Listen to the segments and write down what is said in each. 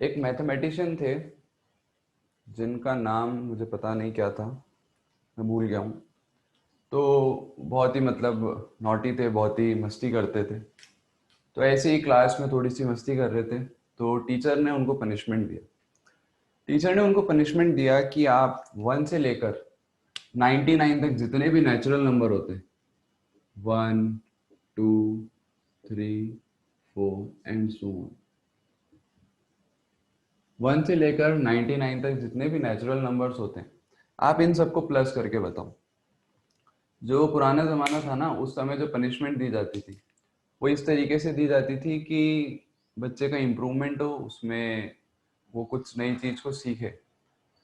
एक मैथमेटिशियन थे जिनका नाम मुझे पता नहीं क्या था, मैं भूल गया हूँ। तो बहुत ही मतलब नॉटी थे, बहुत ही मस्ती करते थे। तो ऐसे ही क्लास में थोड़ी सी मस्ती कर रहे थे, तो टीचर ने उनको पनिशमेंट दिया। टीचर ने उनको पनिशमेंट दिया कि आप 1 से लेकर 99 तक जितने भी नेचुरल नंबर होते हैं, 1, 2, 3, 4 एंड सो ऑन, 1 से लेकर 99 तक जितने भी नेचुरल नंबर्स होते हैं, आप इन सबको प्लस करके बताओ। जो पुराना ज़माना था ना, उस समय जो पनिशमेंट दी जाती थी वो इस तरीके से दी जाती थी कि बच्चे का इम्प्रूवमेंट हो, उसमें वो कुछ नई चीज़ को सीखे।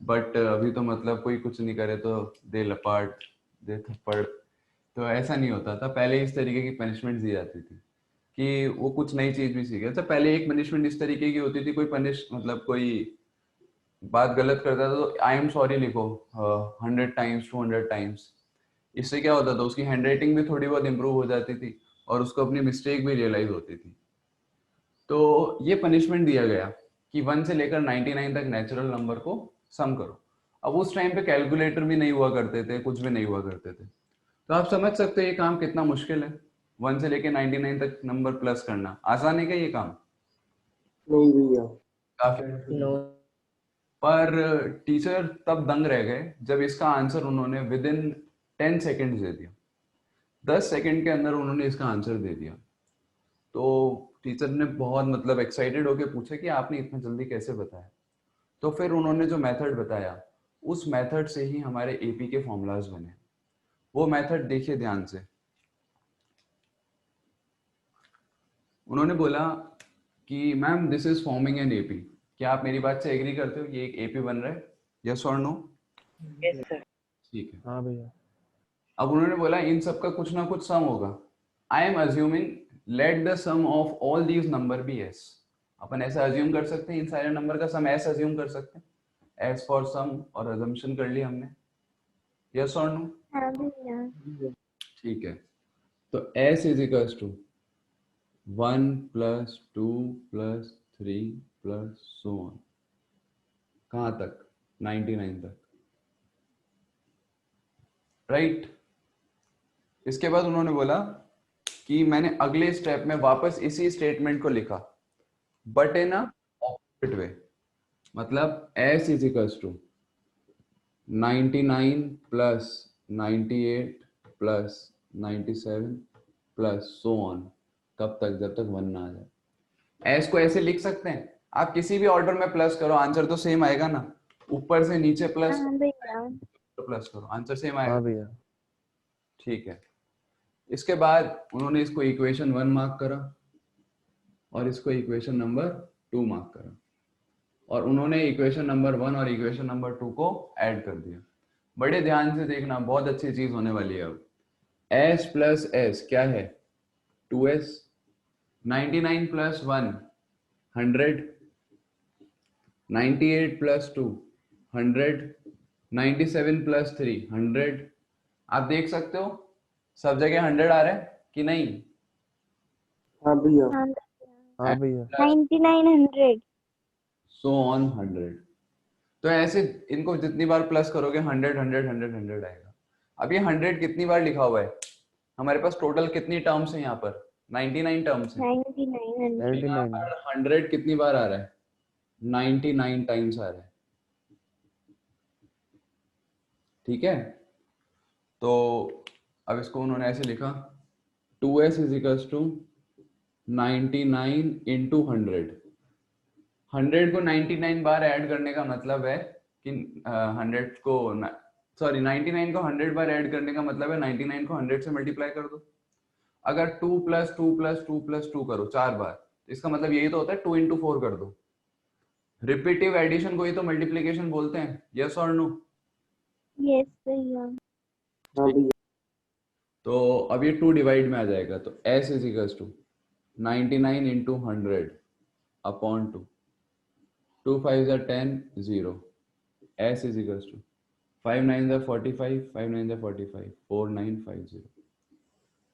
बट अभी तो मतलब कोई कुछ नहीं करे तो दे लपाट, दे थप्पड़। तो ऐसा नहीं होता था पहले, इस तरीके की पनिशमेंट दी जाती थी कि वो कुछ नई चीज़ भी सीखे। अच्छा, पहले एक पनिशमेंट इस तरीके की होती थी, कोई पनिश मतलब कोई बात गलत करता था तो आई एम सॉरी लिखो 100 टाइम्स, 200 टाइम्स। इससे क्या होता था, उसकी हैंड राइटिंग भी थोड़ी बहुत इंप्रूव हो जाती थी और उसको अपनी मिस्टेक भी रियलाइज होती थी। तो ये पनिशमेंट दिया गया कि 1 से लेकर 99 तक नेचुरल नंबर को सम करो। अब उस टाइम पे कैलकुलेटर भी नहीं हुआ करते थे, कुछ भी नहीं हुआ करते थे। तो आप समझ सकते हो ये काम कितना मुश्किल है, 1 से लेकर 99 तक नंबर प्लस करना। आसान है क्या ये काम? नहीं भैया। काफी मुश्किल है। पर टीचर तब दंग रह गए जब इसका आंसर उन्होंने विद इन 10 सेकेंड्स दे दिया। 10 सेकेंड के अंदर उन्होंने इसका आंसर दे दिया। तो टीचर ने बहुत मतलब एक्साइटेड होके पूछा कि आपने इतना जल्दी कैसे बताया। तो फिर उन्होंने जो मेथड बताया, उस मेथड से ही हमारे एपी के फॉर्मूलाज बने। वो मेथड देखिए ध्यान से। उन्होंने बोला कि ma'am this is forming an AP. क्या आप मेरी बात से एग्री करते हो कि एक एपी बन रहा है? यस और नो? Yes sir. ठीक है। हाँ भैया। अब उन्होंने बोला इन सब का कुछ ना कुछ सम होगा। I am assuming let the sum of all these number be S. अपन ऐसा अज्यूम कर सकते हैं, इन सारे नंबर का सम एस अज्यूम कर सकते हैं। एस फॉर सम, और अजम्पशन कर ली हमने। यस और नो? हाँ भैया। ठीक है। तो S is equals to 1 + 2 + 3 + so on. कहाँ तक? 99 तक, राइट? इसके बाद उन्होंने बोला कि मैंने अगले स्टेप में वापस इसी स्टेटमेंट को लिखा, but in a opposite way. मतलब s is equals to 99 + 98 + 97 + so on. कब तक? जब तक 1 ना आ जाए। s को ऐसे लिख सकते हैं, आप किसी भी ऑर्डर में प्लस करो आंसर तो सेम आएगा ना। ऊपर से नीचे प्लस, हाँ भैया। प्लस करो आंसर सेम हाँ आएगा। भैया। ठीक है। इसके बाद उन्होंने इसको इक्वेशन 1 मार्क करा और इसको इक्वेशन नंबर 2 मार्क करा, और उन्होंने इक्वेशन नंबर 1 और इक्वेशन नंबर 2 को ऐड कर दिया। बड़े ध्यान से देखना, बहुत अच्छी चीज होने वाली है अब। s + s क्या है? 2s। 99 + 1 100, 98 + 2 100, 97 + 3 100। आप देख सकते हो सब जगह 100 आ रहा है कि नहीं? हाँ भैया। हाँ हाँ भैया। 9900। So on 100। तो ऐसे इनको जितनी बार प्लस करोगे 100 100 100 100 आएगा। अब ये 100 कितनी बार लिखा हुआ है? हमारे पास टोटल कितनी टर्म्स हैं यहाँ पर? 99 टर्म्स हैं। 9900। यहाँ 99। पर 100 कितनी बार आ रहा है? 99 टाइम्स आ रहा है। ठीक है। तो अब इसको उन्होंने ऐसे लिखा, 2s is equals to 99 into 100। 100 को 99 बार ऐड करने का मतलब है कि 100 को, सॉरी 99 को 100 बार ऐड करने का मतलब है 99 को 100 से मल्टीप्लाई कर दो। अगर 2 + 2 + 2 + 2 करो 4 बार, तो इसका मतलब यही तो होता है 2 × 4 कर दो। रिपीटिव एडिशन को ही तो मल्टीप्लिकेशन बोलते हैं। यस और नो? यस भैया। हाँ भैया। तो अब ये 2 डिवाइड में आ जाएगा, तो s is equals to 99 into 100 upon 2। 2 5 10 0। s is equals to 5 9 45, 5 9 45, 4950।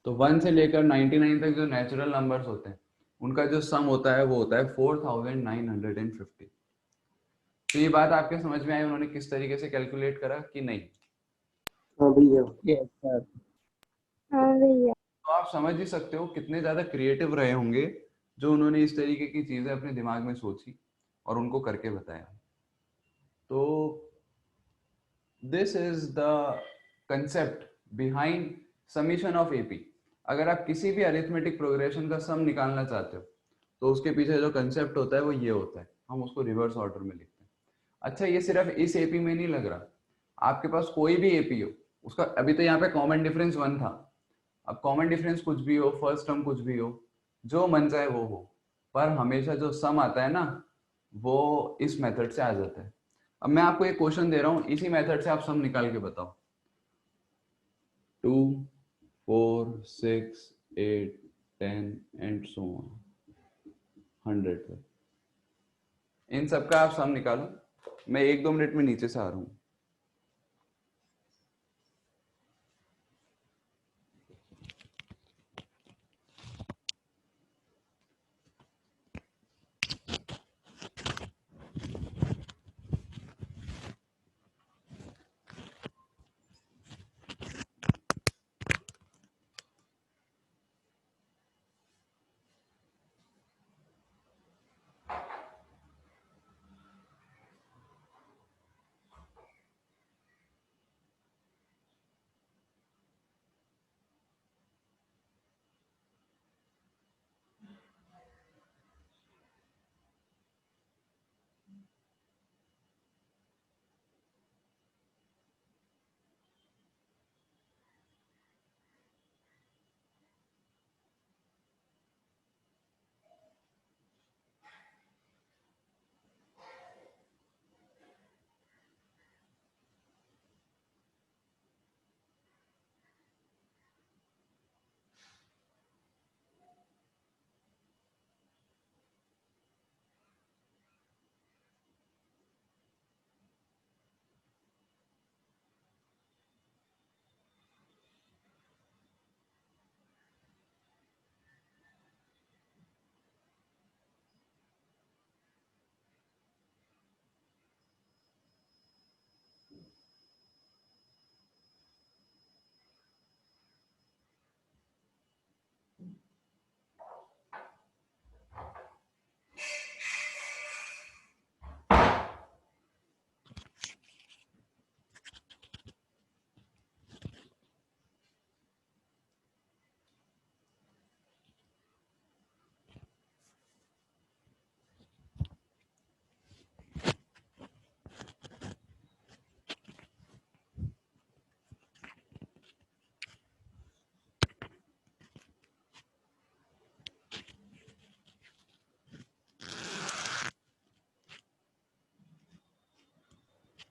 तो 1 से लेकर 99 तक जो नेचुरल नंबर्स होते हैं, उनका जो सम होता है वो होता है 4950। तो ये बात आपके समझ में आई उन्होंने किस तरीके से कैलकुलेट करा कि नहीं? हाँ भैया। Yes sir. हाँ भैया। तो आप समझ ही सकते हो कितने ज्यादा क्रिएटिव रहे होंगे जो उन्होंने इस तरीके की चीजें अपने दिमाग में सोची और उनको करके बताया। तो this is the concept behind summation of AP. अगर आप किसी भी अरिथमेटिक प्रोग्रेशन का सम निकालना चाहते हो तो उसके पीछे जो कंसेप्ट होता है वो ये होता है, हम उसको रिवर्स ऑर्डर में लिखते हैं। अच्छा, ये सिर्फ इस एपी में नहीं लग रहा, आपके पास कोई भी एपी हो उसका, अभी तो यहाँ पे कॉमन डिफरेंस 1 था, अब कॉमन डिफरेंस कुछ भी हो, फर्स्ट टर्म कुछ भी हो, जो मन चाहे वो हो, पर हमेशा जो सम आता है ना वो इस मेथड से आ जाता है। अब मैं आपको एक क्वेश्चन दे रहा हूँ, इसी मेथड से आप सम निकाल के बताओ। 2 4 6 8 10 एंड सो ऑन 100 तक, इन सब का आप सम निकालो। मैं 1-2 मिनट में नीचे से आ रहा हूँ।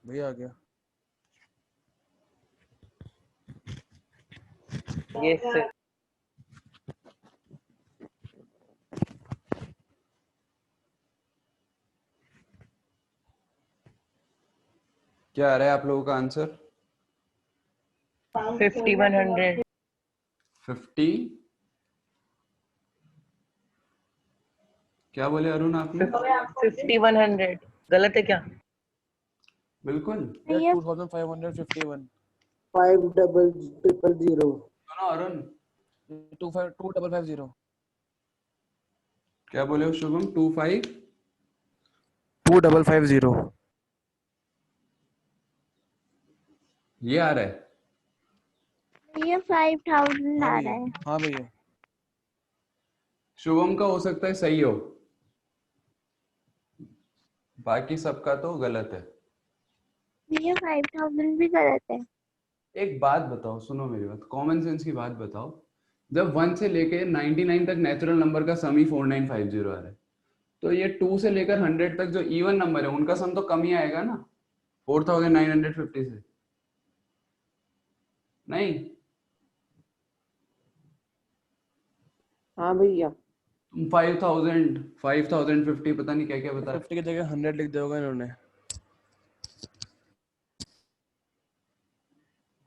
भैया आ गया। Yes sir. क्या आ रहा है आप लोगों का आंसर? 5100। 50? क्या बोले अरुण आपने? 5100 गलत है क्या? बिल्कुल भैया 2551 5000। सुनो अरुण, 2550। क्या बोले हो शुभम? 25? 2550। ये आ रहा है? भैया 5000 हाँ आ भैया। रहा है। हाँ भैया। शुभम का हो सकता है सही हो, बाकी सबका तो गलत है। भैया 5000 भी गलत है। एक बात बताओ, सुनो मेरी बात, कॉमन सेंस की बात बताओ, जब 1 से लेके 99 तक नेचुरल नंबर का सम ही 4950 आ रहा है, तो ये 2 से लेकर 100 तक जो इवन नंबर है उनका सम तो कम ही आएगा ना 4950 से, नहीं? हाँ भैया। तुम 5000 5050 पता नहीं क्या क्या बता रहे 50 की जगह 100 लिख दोगे इन्होंने। हो।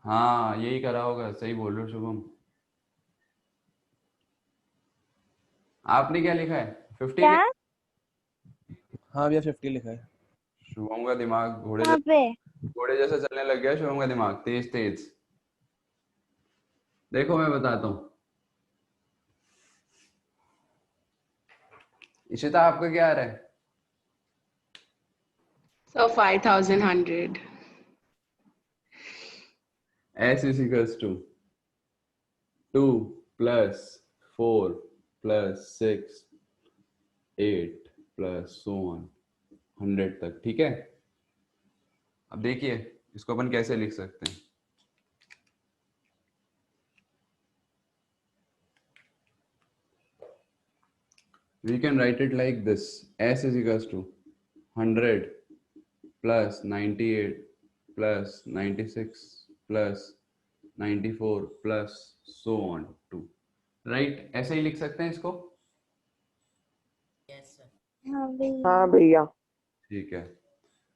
हाँ यही करा होगा, सही बोल रहे हो शुभम। आपने क्या लिखा है 50 क्या हाँ भैया 50 लिखा है। शुभम का दिमाग कहाँ पे? घोड़े जैसा चलने लग गया। शुभम का दिमाग तेज तेज। देखो मैं बताता हूँ। इशिता आपका क्या आ रहा है? So 5,100. S is equals to 2 plus 4 plus 6 8 plus so on 100 तक। ठीक है, अब देखिए इसको अपन कैसे लिख सकते हैं। We can write it like this: S is equals to 100 plus 98 plus 96 plus 94 plus so on 2। Right, ऐसे ही लिख सकते हैं इसको। हाँ भैया। हाँ भैया। ठीक है,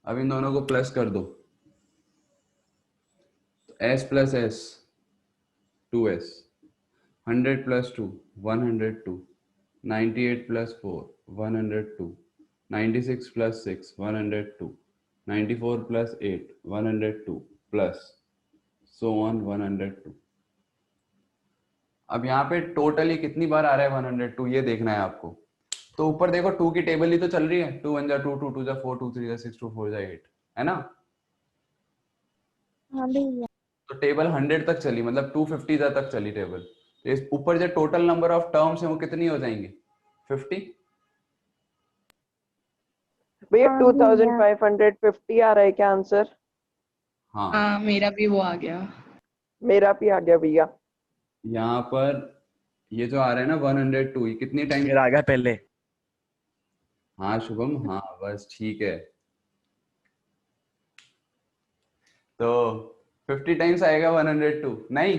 अब इन दोनों को प्लस कर दो। तो s plus s 2s, 100 plus 2 102, 98 plus 4 102, 96 plus 6 102, 94 plus 8 102 plus so on 102। अब यहाँ पे टोटली कितनी बार आ रहा है 102 ये देखना है आपको। तो ऊपर देखो 2 की टेबल ही तो चल रही है। 2 1 जा 2, 2 2 जा 4, 2 3 जा 6, 2 4 जा 8, है ना। हाँ भैया। तो टेबल 100 तक चली, मतलब 250 तक चली टेबल। तो इस ऊपर जो टोटल नंबर ऑफ टर्म्स है वो कितनी हो जाएंगी 50। भैया हाँ भैया। 2550 आ रहा है क्या आंसर? हाँ, हाँ मेरा भी वो आ गया। मेरा भी आ गया भैया। यहाँ पर ये जो आ रहा है ना 102, ये कितनी टाइम। मेरा आ गया पहले। हाँ शुभम, हाँ बस ठीक है। तो 50 टाइम्स आएगा 102 नहीं।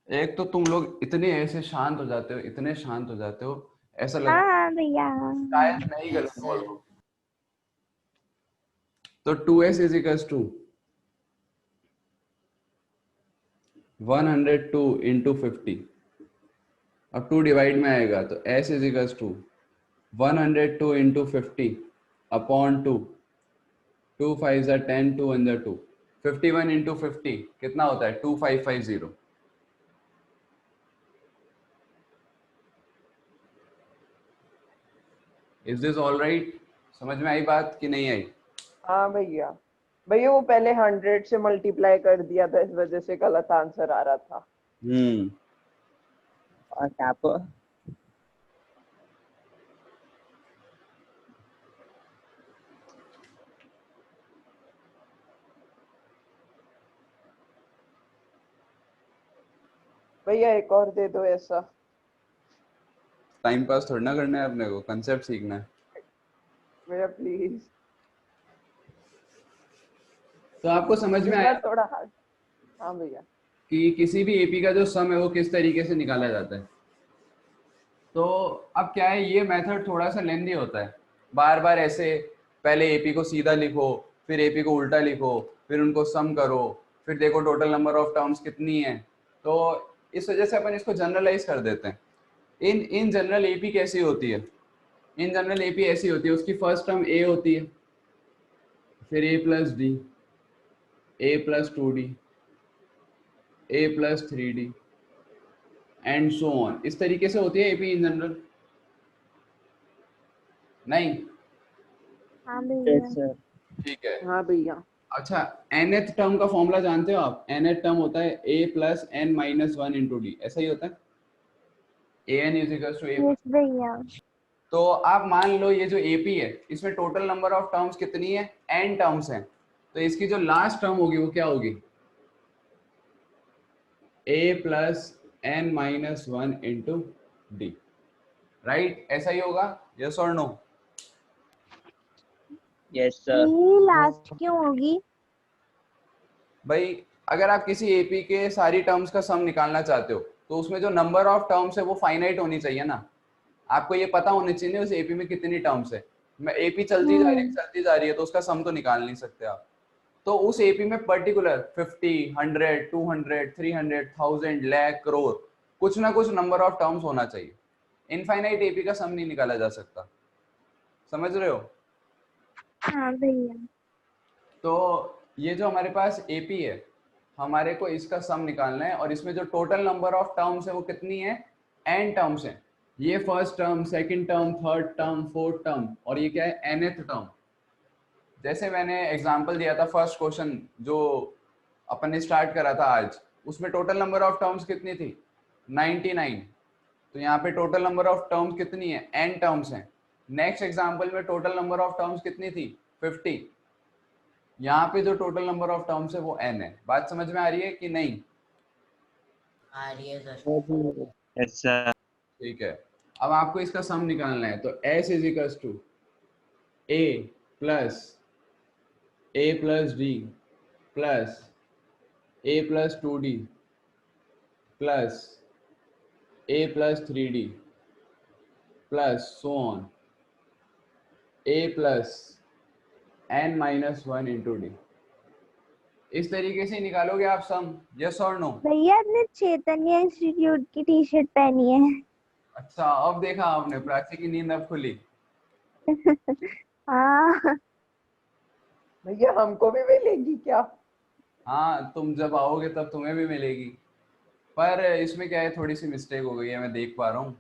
एक तो तुम लोग इतने ऐसे शांत हो जाते हो, इतने शांत हो जाते हो, ऐसा लगता है हाँ भैया। शायद मैं ही गलत बोल रहा हूँ। तो 2s is equals to 102 into 50। अब 2 डिवाइड में आएगा तो s is equals to 102 into 50 upon 2। 2 5 जा 10, 2 1 जा 2, 51 इंटू 50 कितना होता है 2550। Is this all right? समझ में आई बात कि नहीं आई? हाँ भैया। भैया वो पहले 100 से मल्टीप्लाई कर दिया था, इस वजह से गलत आंसर आ रहा था। और क्या आपको भैया एक और दे दो ऐसा। टाइम पास थोड़ा ना करना है अपने को, कंसेप्ट सीखना है। भैया प्लीज। तो आपको समझ में आया थोड़ा हार्ड। हाँ भैया। कि किसी भी एपी का जो सम है वो किस तरीके से निकाला जाता है। तो अब क्या है, ये मेथड थोड़ा सा लेंदी होता है। बार बार ऐसे पहले एपी को सीधा लिखो, फिर एपी को उल्टा लिखो, फिर उनको सम करो, फिर देखो टोटल नंबर ऑफ टर्म्स कितनी है। तो इस वजह से अपन इसको जनरलाइज कर देते हैं। इन जनरल एपी कैसी होती है? इन जनरल एपी ऐसी होती है, उसकी फर्स्ट टर्म ए होती है, फिर A plus D, A plus 2d, A plus 3d and so on. इस तरीके से होती है एपी इन जनरल, नहीं? हाँ भैया। सर ठीक है। हाँ भैया। अच्छा, nth टर्म का फॉर्मूला जानते हो आप? nth टर्म होता है a plus n minus 1 into d, ऐसा ही होता है। an is equals to a। Yes भैया। तो आप मान लो ये जो AP है इसमें टोटल नंबर ऑफ टर्म्स कितनी है, n टर्म्स हैं। तो इसकी जो लास्ट टर्म होगी वो क्या होगी? a plus n minus 1 into D, right? ऐसा ही होगा, यस और नो? यस सर यही लास्ट क्यों होगी? भाई अगर आप किसी एपी के सारी टर्म्स का सम निकालना चाहते हो तो उसमें जो नंबर ऑफ टर्म्स है वो फाइनाइट होनी चाहिए ना। आपको ये पता होना चाहिए उस एपी में कितनी टर्म्स है। मैं एपी चलती जा रही है तो उसका सम तो निकाल नहीं सकते आप। तो उस एपी में पर्टिकुलर 50, 100, 200, 300, 1000, लाख, करोड़, कुछ ना कुछ नंबर ऑफ टर्म्स होना चाहिए। इनफाइनाइट एपी का सम नहीं निकाला जा सकता, समझ रहे हो? हाँ भैया। तो ये जो हमारे पास एपी है, हमारे को इसका सम निकालना है, और इसमें जो टोटल नंबर ऑफ टर्म्स है वो कितनी है? n टर्म्स है। ये first term, second term, third term, fourth term, और ये क्या है? nth term. जैसे मैंने एग्जांपल दिया था फर्स्ट क्वेश्चन जो अपन ने स्टार्ट करा था आज, उसमें टोटल नंबर ऑफ टर्म्स कितनी थी? 99। तो यहाँ पे टोटल नंबर ऑफ टर्म्स कितनी है? n टर्म्स हैं। नेक्स्ट एग्जांपल में टोटल नंबर ऑफ टर्म्स कितनी थी? 50। यहाँ पे जो टोटल नंबर ऑफ टर्म्स है वो n है। बात समझ में आ रही है कि नहीं? आ रही है सर। Yes sir. ठीक है, अब आपको इसका सम निकालना है। तो s is equals to a plus d plus a plus 2d plus a plus 3d plus so on a plus n minus 1 into D. इस तरीके से निकालोगे आप सम, यस और नो? भैया आपने चैतन्य इंस्टीट्यूट की टी शर्ट पहनी है। अच्छा, अब देखा आपने, प्राची की नींद अब खुली। हाँ। भैया हमको भी मिलेगी क्या? हाँ, तुम जब आओगे तब तुम्हें भी मिलेगी, पर इसमें क्या है, थोड़ी सी मिस्टेक हो गई है, मैं देख पा रहा हूँ।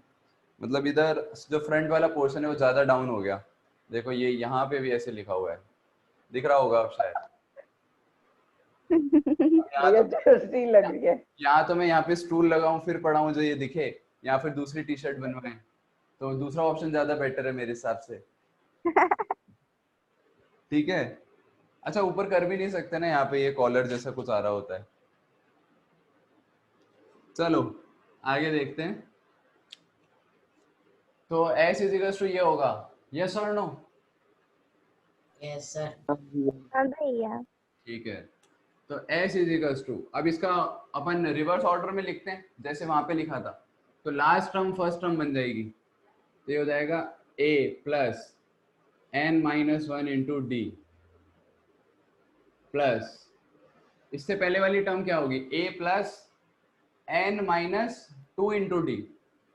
मतलब इधर जो फ्रंट वाला पोर्शन है वो ज्यादा डाउन हो गया। देखो ये यहाँ पे भी ऐसे लिखा हुआ है, दिख रहा होगा अब शायद। भैया जर्सी लग रही है। यहाँ तो मैं यहाँ पे स्टूल लगाऊं फिर पढ़ाऊं जो ये दिखे, या फिर दूसरी टी शर्ट बनवाएं, तो दूसरा ऑप्शन ज्यादा बेटर है मेरे हिसाब से। ठीक है। अच्छा, ऊपर कर भी नहीं सकते ना, यहाँ पे ये कॉलर जैसा कुछ आ रहा होता है। चलो आगे देखते हैं। तो s इज इक्वल टू ये होगा, यस और नो? Yes sir. हाँ भैया। ठीक है, तो s इज इक्वल टू, अब इसका अपन रिवर्स ऑर्डर में लिखते हैं जैसे वहां पे लिखा था। तो लास्ट टर्म फर्स्ट टर्म बन जाएगी, तो ये हो जाएगा a plus n minus 1 into D plus, इससे पहले वाली टर्म क्या होगी? a plus n minus 2 into d,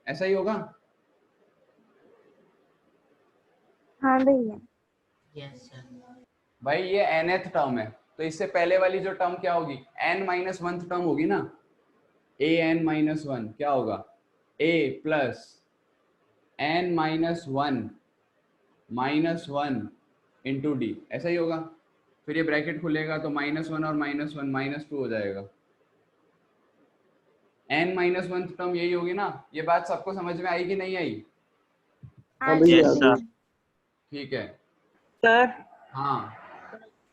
ऐसा ही होगा? हाँ भैया। Yes sir. भाई ये nth टर्म है, तो इससे पहले वाली जो टर्म क्या होगी? n माइनस 1th टर्म होगी ना। a n माइनस 1 क्या होगा? a plus n minus 1 into d, ऐसा ही होगा। फिर ये ब्रैकेट खुलेगा तो -1 और -1 -2 हो जाएगा। n माइनस 1th टर्म यही होगी ना। ये बात सबको समझ में आई कि नहीं आई? हाँ भैया। भैया। ठीक है। सर हाँ,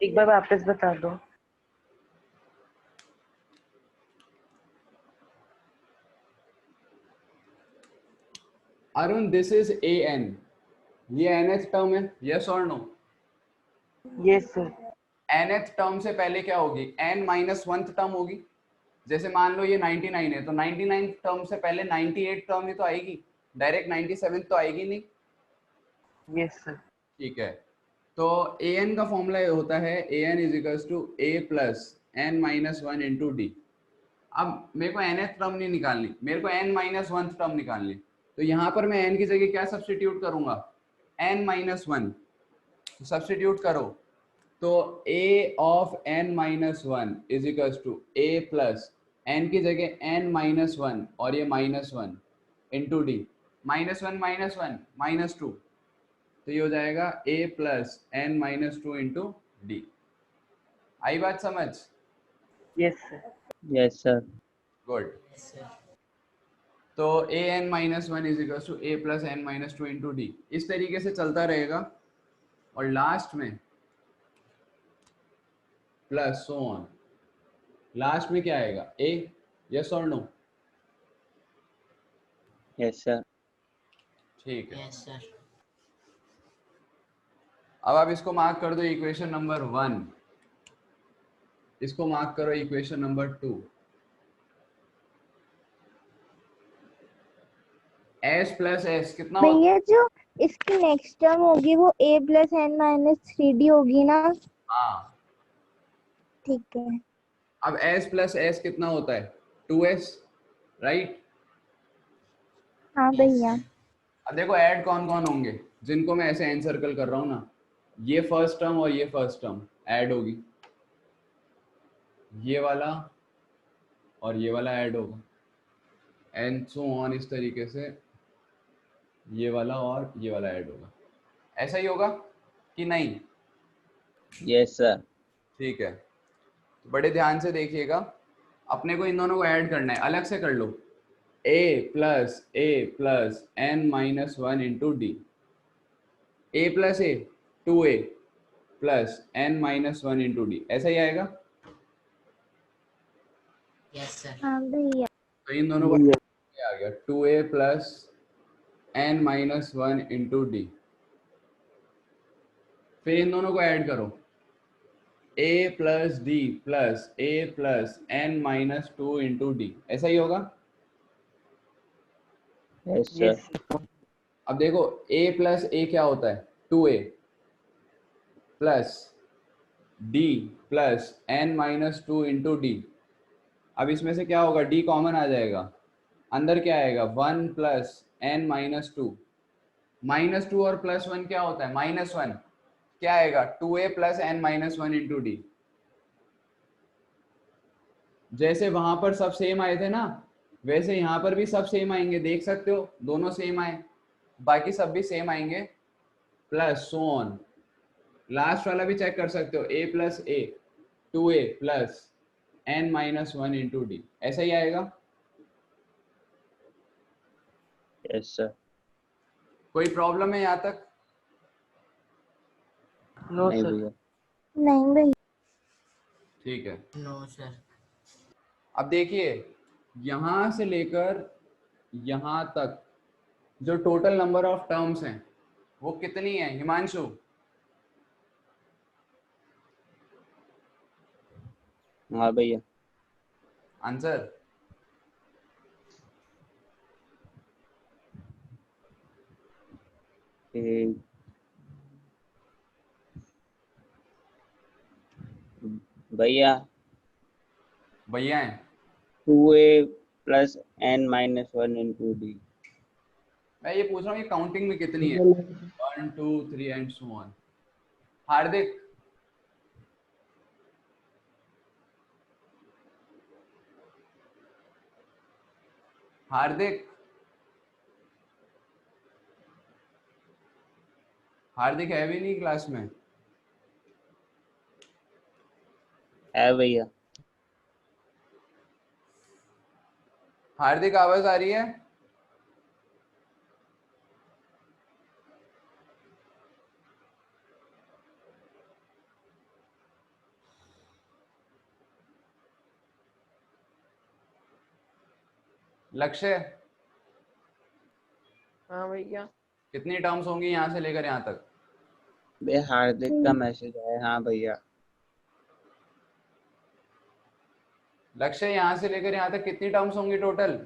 एक बार वापस बता दो। अरुण दिस इज an, ये nth टर्म है, यस और no? Yes sir. nth term से पहले क्या होगी? n माइनस 1th टर्म होगी। जैसे मान लो ये 99 है, तो 99 टर्म से पहले 98 टर्म ही तो आएगी, डायरेक्ट 97 तो आएगी नहीं। Yes sir. ठीक है, तो an का फॉर्मूला होता है an is equals to a plus n minus 1 into d. अब मेरे को nth टर्म नहीं निकालनी, मेरे को n माइनस 1th टर्म निकालनी। तो यहाँ पर मैं n की जगह क्या सब्स्टिट्यूट करूंगा? n माइनस 1 सब्स्टिट्यूट करो, तो a of n minus 1 is equals to a plus n की जगह n माइनस 1 और ये -1 इंटू डी, -1 -2, तो ये हो जाएगा a plus n minus 2 into D. आई बात समझ? Yes sir. Yes sir. Good. Yes sir. तो a n minus 1 is equal to a plus n minus 2 into D, इस तरीके से चलता रहेगा, और लास्ट में प्लस सो ऑन, लास्ट में क्या आएगा? a, यस और नो? Yes sir. ठीक है, यस सर। अब आप इसको मार्क कर दो इक्वेशन नंबर 1, इसको मार्क करो equation number 2। s plus s कितना होता भैया जो इसकी नेक्स्ट टर्म होगी वो a plus n minus 3d होगी ना। हाँ, ठीक है। अब s प्लस s कितना होता है 2s, राइट। हाँ Yes, भैया। sir. अब देखो ऐड कौन कौन होंगे, जिनको मैं ऐसे एन सर्कल कर रहा हूँ ना, ये फर्स्ट टर्म और ये फर्स्ट टर्म ऐड होगी, ये वाला और ये वाला ऐड होगा, एंड सो ऑन, इस तरीके से ये वाला और ये वाला ऐड होगा। ऐसा ही होगा कि नहीं? Yes, sir. ठीक है, तो बड़े ध्यान से देखिएगा, अपने को इन दोनों को ऐड करना है, अलग से कर लो। a plus n minus one into D, a plus A 2a plus n minus one into d, ऐसा ही आएगा। Yes, sir. हाँ भैया। तो इन दोनों का आ गया 2a plus n minus one into D. फिर इन दोनों को ऐड करो, a plus D plus a plus n minus two into d, ऐसा ही होगा। Yes, sir. Yes. अब देखो a प्लस a क्या होता है 2a plus d plus n minus two into d. अब इसमें से क्या होगा, d कॉमन आ जाएगा, अंदर क्या आएगा 1 plus n minus two, minus two और प्लस वन क्या होता है माइनस वन, क्या आएगा 2a plus n minus one into D. जैसे वहां पर सब सेम आए थे ना, वैसे यहाँ पर भी सब सेम आएंगे, देख सकते हो दोनों सेम आए, बाकी सब भी सेम आएंगे, प्लस सो ऑन। लास्ट वाला भी चेक कर सकते हो, a plus A 2a plus n minus one into d, ऐसा ही आएगा। Yes, sir. कोई प्रॉब्लम है यहाँ तक? No, नहीं sir. भैया। नहीं भैया। ठीक है, No, sir. अब देखिए यहां से लेकर यहां तक जो टोटल नंबर ऑफ टर्म्स हैं वो कितनी है हिमांशु? हाँ भैया। आंसर? ए, भैया भैया हैं 2a plus n minus one into D. मैं ये पूछ रहा हूँ ये काउंटिंग में कितनी है 1 2 3 एंड सो ऑन। हार्दिक हार्दिक हार्दिक है भी नहीं क्लास में? है भैया। हार्दिक आवाज आ रही है? लक्ष्य हाँ भैया। कितनी टर्म्स होंगी यहाँ से लेकर यहाँ तक? भैया हार्दिक का मैसेज आया। हाँ भैया। लक्ष्य यहाँ से लेकर यहाँ तक कितनी टर्म्स होंगी टोटल?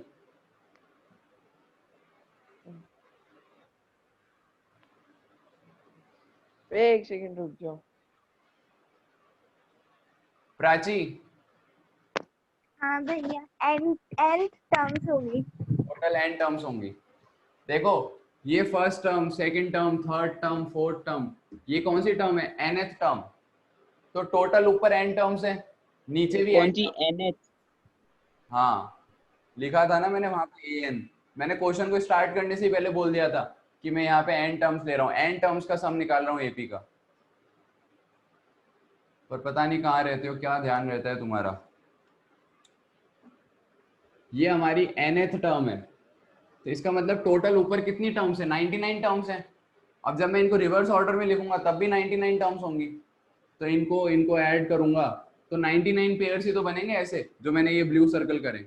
एक सेकंड रुक जाओ। प्राची हाँ भैया। एन टर्म्स होगी। टोटल n टर्म्स होंगी। देखो ये first term, second term, third term, fourth term, ये कौन सी टर्म है nth टर्म, तो टोटल ऊपर n टर्म्स है, नीचे भी कौन n सी terms। NH? हाँ लिखा था ना मैंने वहां पे an, मैंने क्वेश्चन को स्टार्ट करने से ही पहले बोल दिया था कि मैं यहाँ पे n टर्म्स ले रहा हूँ, n टर्म्स का सम निकाल रहा हूँ एपी का। पर पता नहीं कहाँ रहते हो, क्या ध्यान रहता है तुम्हारा। ये हमारी nth टर्म है, तो इसका मतलब टोटल ऊपर कितनी टर्म्स है 99 टर्म्स हैं। अब जब मैं इनको रिवर्स ऑर्डर में लिखूंगा तब भी 99 टर्म्स होंगी, तो इनको ऐड करूंगा तो 99 पेयर्स ही तो बनेंगे ऐसे, जो मैंने ये ब्लू सर्कल करे,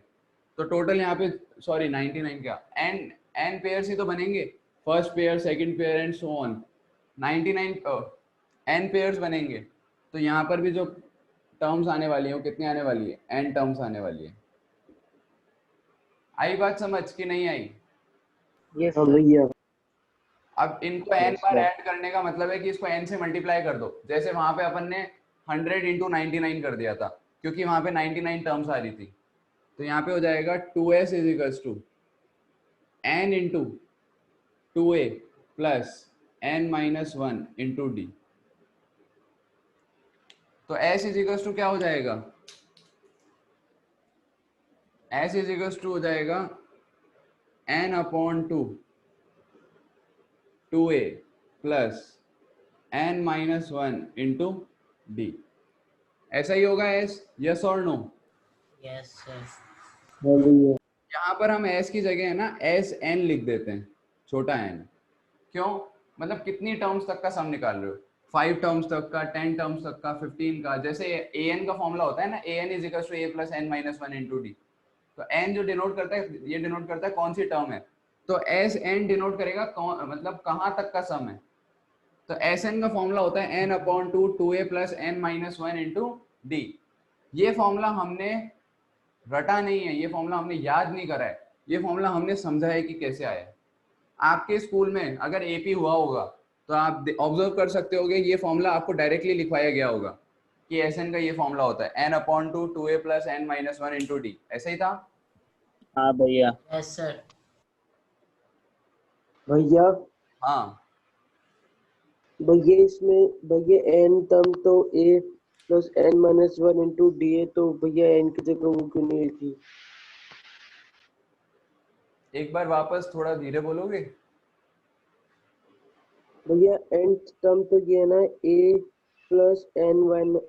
तो टोटल यहाँ पे सॉरी 99 क्या n पेयर्स ही तो बनेंगे, first pair, second pair and so on, 99 n pairs बनेंगे। तो यहाँ पर भी जो टर्म्स आने वाली है वो कितनी आने वाली है, n टर्म्स आने वाली है। आई बात समझ कि नहीं आई? Yes, भैया। अब इनको n बार ऐड करने का मतलब है कि इसको n से मल्टीप्लाई कर दो। जैसे वहां पे अपन ने 100 इंटू 99 कर दिया था, क्योंकि वहां पे 99 टर्म्स आ रही थी। तो यहाँ पे हो जाएगा 2s is equals to n into 2a plus n minus 1 into d. तो s इज इक्वल्स टू क्या हो जाएगा, s इज इक्वल्स टू हो जाएगा n upon 2a plus n minus 1 into d. ऐसा ही होगा s, यस और नो? Yes, sir. यहाँ पर हम s की जगह है ना एस एन लिख देते हैं, छोटा n। क्यों? मतलब कितनी टर्म्स तक का सम निकाल रहे हो, 5 टर्म्स तक का, 10 टर्म्स तक का, 15 का। जैसे an का फॉर्मूला होता है ना, an is equal to a plus n minus 1 into d. तो n जो डिनोट करता है, ये डिनोट करता है कौन सी टर्म है। तो एस एन डिनोट करेगा मतलब कहाँ तक का सम है। तो एस एन का फॉर्मूला होता है n upon 2a plus n minus 1 into D. ये फॉर्मूला हमने रटा नहीं है, ये फॉर्मूला हमने याद नहीं करा है, ये फॉर्मूला हमने समझा है कि कैसे आया है। आपके स्कूल में अगर एपी हुआ होगा तो आप ऑब्जर्व कर सकते होगे, ये फॉर्मूला आपको डायरेक्टली लिखवाया गया होगा कि एस एन का ये फॉर्मूला होता है n upon 2a plus n minus 1 into d. ऐसा ही था? हाँ भैया। Yes, sir. भैया हाँ, भैया इसमें भैया n टर्म तो a plus n minus 1 into D है, तो भैया n की जगह वो क्यों नहीं लिखी? एक बार वापस थोड़ा धीरे बोलोगे? भैया n टर्म तो ये है ना a plus n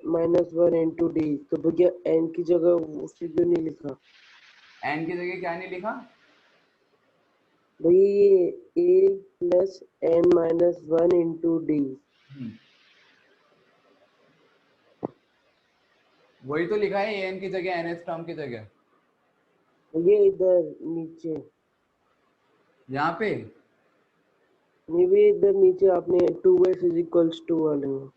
minus 1 into d, तो भैया n की जगह उससे क्यों नहीं लिखा? n की जगह क्या नहीं लिखा? भैया ये a plus n minus 1 into D. वही तो लिखा है an की जगह nth टर्म की जगह। भैया इधर नीचे, यहाँ पे नहीं भैया इधर नीचे आपने 2s इज इक्वल्स टू वाले में।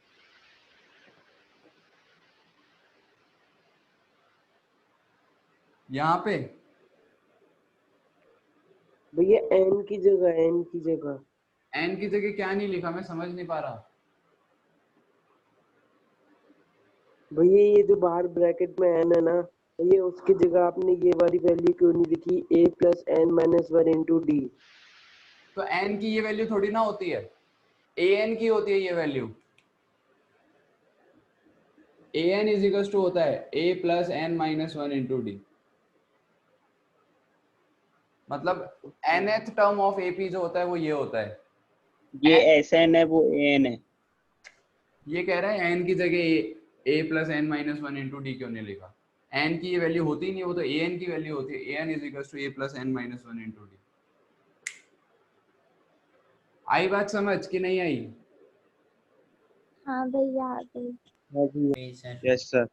यहाँ पे भैया n की जगह, n की जगह n की जगह क्या नहीं लिखा, मैं समझ नहीं पा रहा। भैया ये जो बाहर ब्रैकेट में n है ना, भैया उसकी जगह आपने ये वाली वैल्यू क्यों नहीं लिखी, a plus n minus 1 into d? तो n की ये वैल्यू थोड़ी ना होती है, an की होती है ये value. an is equal to होता है a plus n minus 1 into d. मतलब nth टर्म ऑफ ap जो होता है वो ये होता है। ये SN है, वो AN है। ये कह रहा है n की जगह a plus n minus 1 into D क्यों नहीं लिखा। n की ये वैल्यू होती ही नहीं, वो तो an की वैल्यू होती है। an is equal to a plus n minus 1 into D. आई बात समझ कि नहीं आई? हाँ भैया आ गई। Okay, sir. Yes sir.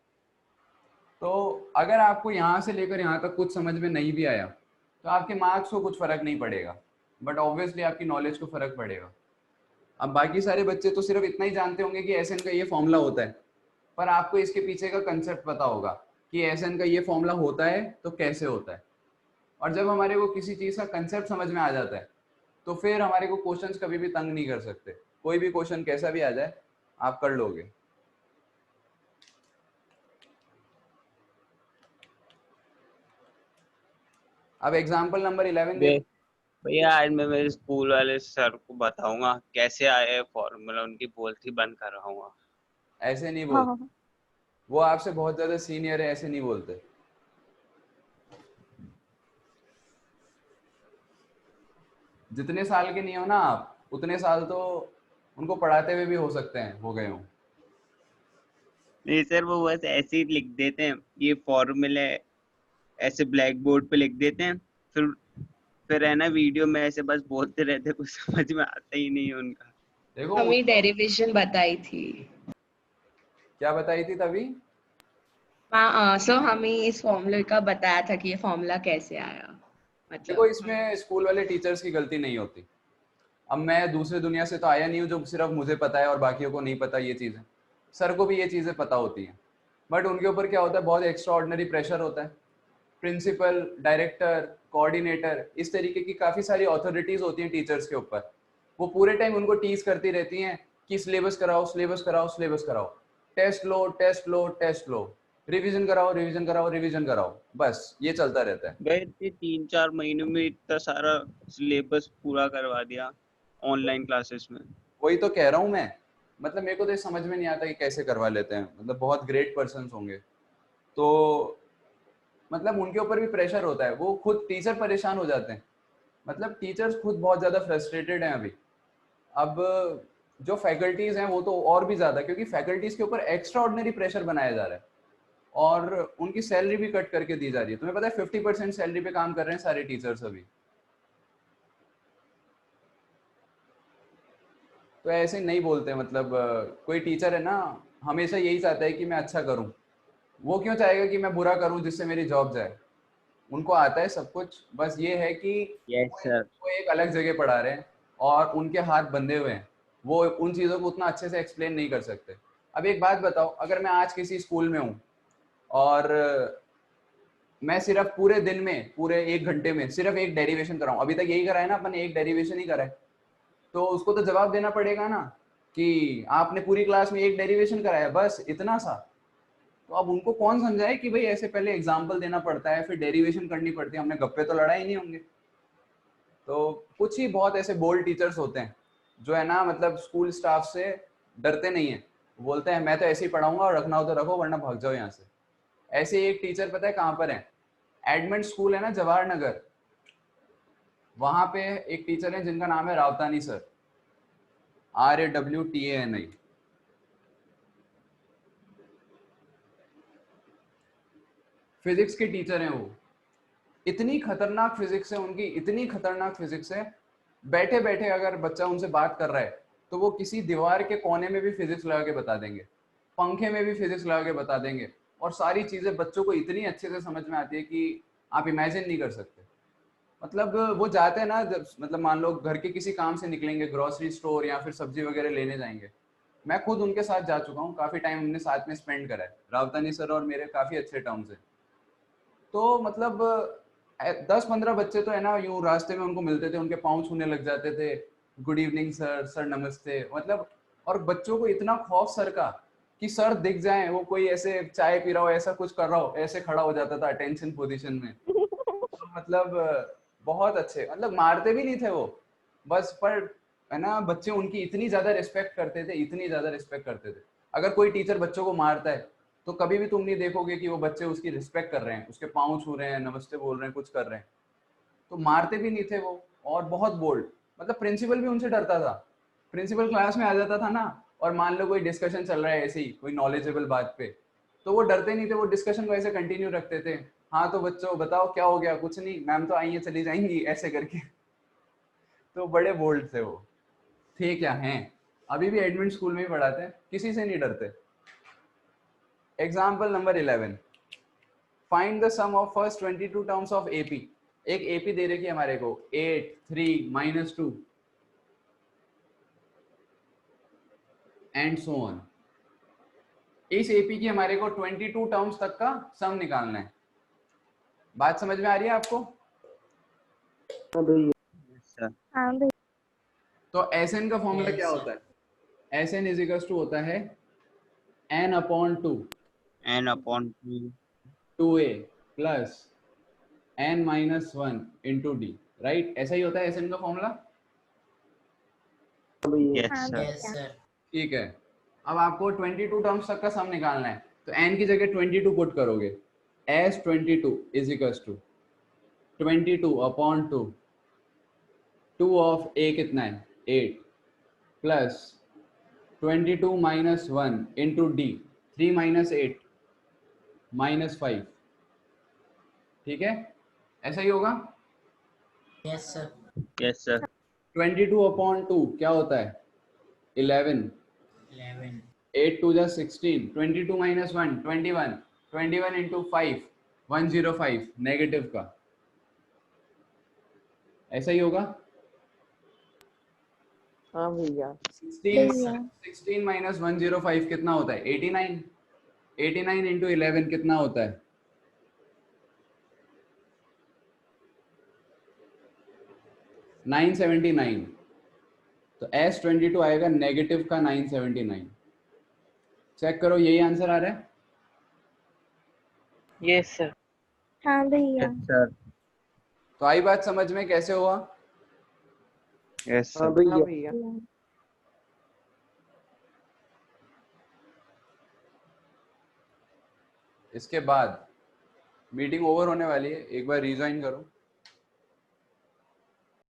तो अगर आपको यहाँ से लेकर यहाँ तक कुछ समझ में नहीं भी आया तो आपके मार्क्स को कुछ फर्क नहीं पड़ेगा, बट ऑब्वियसली आपकी नॉलेज को फर्क पड़ेगा। अब बाकी सारे बच्चे तो सिर्फ इतना ही जानते होंगे कि एस एन का ये फॉर्मूला होता है, पर आपको इसके पीछे का कंसेप्ट पता होगा कि एस एन का ये फॉर्मूला होता है तो कैसे होता है। और जब हमारे को किसी चीज़ का कंसेप्ट समझ में आ जाता है तो फिर हमारे को क्वेश्चंस कभी भी तंग नहीं कर सकते। कोई भी क्वेश्चन कैसा भी आ जाए आप कर लोगे। अब एग्जांपल नंबर 11 देखो। भैया आज मैं मेरे स्कूल वाले सर को बताऊंगा कैसे आए फॉर्मूला, उनकी बोलती बंद करवाऊंगा। ऐसे नहीं हाँ बोल, वो आपसे बहुत ज्यादा सीनियर है, ऐसे नहीं बोलते। जितने साल के नहीं हो ना आप, उतने साल तो उनको पढ़ाते हुए भी हो सकते हैं हो गए हो। नहीं सर, वो बस ऐसे ही लिख देते हैं ये फॉर्मूले, ऐसे ब्लैक बोर्ड पे लिख देते हैं, फिर है ना वीडियो में ऐसे बस बोलते रहते, कुछ समझ में आता ही नहीं है उनका। देखो हमें डेरिवेशन बताई थी। क्या बताई थी तभी। सो हमें इस फॉर्मूले का बताया था कि ये फॉर्मूला कैसे आया। देखो मतलब इसमें स्कूल वाले टीचर्स की गलती नहीं होती। अब मैं दूसरे दुनिया से तो आया नहीं हूँ जो सिर्फ मुझे पता है और बाकियों को नहीं पता ये चीज़ें। सर को भी ये चीज़ें पता होती हैं, बट उनके ऊपर क्या होता है, बहुत एक्स्ट्रा ऑर्डिनरी प्रेशर होता है। प्रिंसिपल, डायरेक्टर, कोऑर्डिनेटर, इस तरीके की काफ़ी सारी अथॉरिटीज़ होती हैं टीचर्स के ऊपर। वो पूरे टाइम उनको टीज करती रहती हैं कि सिलेबस कराओ, सिलेबस कराओ, सिलेबस कराओ। टेस्ट लो टेस्ट लो टेस्ट लो, रिवीजन कराओ रिवीजन कराओ रिवीजन कराओ, बस ये चलता रहता है। भाई इतने 3-4 महीनों में इतना सारा सिलेबस पूरा करवा दिया ऑनलाइन क्लासेस में। वही तो कह रहा हूँ मैं, मतलब मेरे को तो ये समझ में नहीं आता कि कैसे करवा लेते हैं, मतलब बहुत ग्रेट पर्सन्स होंगे तो मतलब उनके ऊपर भी प्रेशर होता है, वो खुद टीचर परेशान हो जाते हैं, मतलब टीचर्स खुद बहुत ज़्यादा फ्रस्ट्रेटेड हैं अभी। अब जो फैकल्टीज हैं वो तो और भी ज़्यादा, क्योंकि फैकल्टीज के ऊपर एक्स्ट्रा ऑर्डिनरी प्रेशर बनाया जा रहा है और उनकी सैलरी भी कट करके दी जा रही है। तुम्हें पता है 50% सैलरी पे काम कर रहे हैं सारे टीचर्स अभी। तो ऐसे नहीं बोलते, मतलब कोई टीचर है ना हमेशा यही चाहता है कि मैं अच्छा करूं, वो क्यों चाहेगा कि मैं बुरा करूं जिससे मेरी जॉब जाए। उनको आता है सब कुछ, बस ये है कि यस सर। वो एक अलग जगह पढ़ा रहे हैं और उनके हाथ बंधे हुए हैं, वो उन चीज़ों को उतना अच्छे से एक्सप्लेन नहीं कर सकते। अब एक बात बताओ, अगर मैं आज किसी स्कूल में हूँ और मैं सिर्फ पूरे दिन में पूरे 1 घंटे में सिर्फ एक डेरिवेशन कराऊं, अभी तक यही करा है ना अपन ने, एक डेरिवेशन ही करा है, तो उसको तो जवाब देना पड़ेगा ना कि आपने पूरी क्लास में एक डेरिवेशन कराया बस इतना सा। तो अब उनको कौन समझाए कि भाई ऐसे पहले एग्जाम्पल देना पड़ता है फिर डेरिवेशन करनी पड़ती है, हमने गप्पे तो लड़ाई नहीं होंगे। तो कुछ ही बहुत ऐसे बोल्ड टीचर्स होते हैं जो है ना, मतलब स्कूल स्टाफ से डरते नहीं है, बोलते हैं मैं तो ऐसे ही पढ़ाऊंगा और रखना हो तो रखो वरना भाग जाओ यहाँ से। ऐसे एक टीचर पता है कहाँ पर है, एडमिट स्कूल है ना जवाहर नगर, वहां पे एक टीचर है जिनका नाम है रावतानी सर, RAWTANI। फिजिक्स के टीचर हैं वो, इतनी खतरनाक फिजिक्स है उनकी, इतनी खतरनाक फिजिक्स है, बैठे बैठे अगर बच्चा उनसे बात कर रहा है तो वो किसी दीवार के कोने में भी फिजिक्स लगा के बता देंगे, पंखे में भी फिजिक्स लगा के बता देंगे, और सारी चीजें बच्चों को इतनी अच्छे से समझ में आती है कि आप इमेजिन नहीं कर सकते। मतलब वो जाते हैं ना, जब मतलब मान लो घर के किसी काम से निकलेंगे, ग्रोसरी स्टोर या फिर सब्जी वगैरह लेने जाएंगे, मैं खुद उनके साथ जा चुका हूँ, काफी टाइम हमने साथ में स्पेंड करा है, रावतानी सर और मेरे काफी अच्छे टर्म्स हैं। तो मतलब 10-15 बच्चे तो है ना यूं रास्ते में उनको मिलते थे, उनके पाँव छूने लग जाते थे, गुड इवनिंग सर, सर नमस्ते, मतलब। और बच्चों को इतना खौफ सर का कि सर दिख जाए, वो कोई ऐसे चाय पी रहा हो, ऐसा कुछ कर रहा हो, ऐसे खड़ा हो जाता था अटेंशन पोजीशन में। तो मतलब बहुत अच्छे, मतलब मारते भी नहीं थे वो, बस पर है ना बच्चे उनकी इतनी ज्यादा रिस्पेक्ट करते थे, इतनी ज्यादा रिस्पेक्ट करते थे। अगर कोई टीचर बच्चों को मारता है तो कभी भी तुम नहीं देखोगे कि वो बच्चे उसकी रिस्पेक्ट कर रहे हैं, उसके पाँव छू रहे हैं, नमस्ते बोल रहे हैं, कुछ कर रहे हैं। तो मारते भी नहीं थे वो, और बहुत बोल्ड, मतलब प्रिंसिपल भी उनसे डरता था। प्रिंसिपल क्लास में आ जाता था ना, और मान लो कोई डिस्कशन चल रहा है ऐसे ही कोई नॉलेजेबल बात पे, तो वो डरते नहीं थे, वो डिस्कशन को ऐसे कंटिन्यू रखते थे। हाँ तो बच्चों बताओ क्या हो गया, कुछ नहीं मैम तो आई है चली जाएंगी, ऐसे करके। तो बड़े बोल्ड थे वो, थे क्या हैं, अभी भी एडमिट स्कूल में ही पढ़ाते हैं, किसी से नहीं डरते। Example number 11, find the sum of first 22 terms of AP. एक एपी दे रखी है हमारे को, 8 3 -2 एंड सो ऑन। इस एपी की हमारे को 22 टर्म्स तक का सम निकालना है। बात समझ में आ रही है आपको? हाँ भैया। Yes sir. हाँ भैया। तो एसएन का फॉर्मूला क्या Yes, होता है? एसएन इज इक्वल टू होता है n/2 n/2 2a plus n-1 into D, right? ऐसा ही होता है एसएन का फॉर्मूला। हाँ भैया। यस हाँ सर। yes, भैया। sir. ठीक है, अब आपको 22 टर्म्स तक का सम निकालना है, तो n की जगह 22 पुट करोगे, s 22 is equal to 22/2, 2 of a कितना है 8 प्लस 22 - 1 इंटू डी, 3 - 8 -5, ठीक है, ऐसा ही होगा। Yes, sir. Yes sir. 22/2 क्या होता है 11, 11. 8 2 16, 22 - 1 21, 21 इंटू 5 105 नेगेटिव का, ऐसा ही होगा। हाँ भैया। 16 भैया। 16 - 105 कितना होता है 89, 89 इंटू 11 कितना होता है 979। तो S22 आएगा नेगेटिव का 979। चेक करो, यही आंसर आ रहा है। Yes sir. हाँ भैया। Yes sir. तो आई बात समझ में कैसे हुआ? यस हाँ सर। हाँ भैया। भैया। इसके बाद मीटिंग ओवर होने वाली है, एक बार रिज्वाइन करो।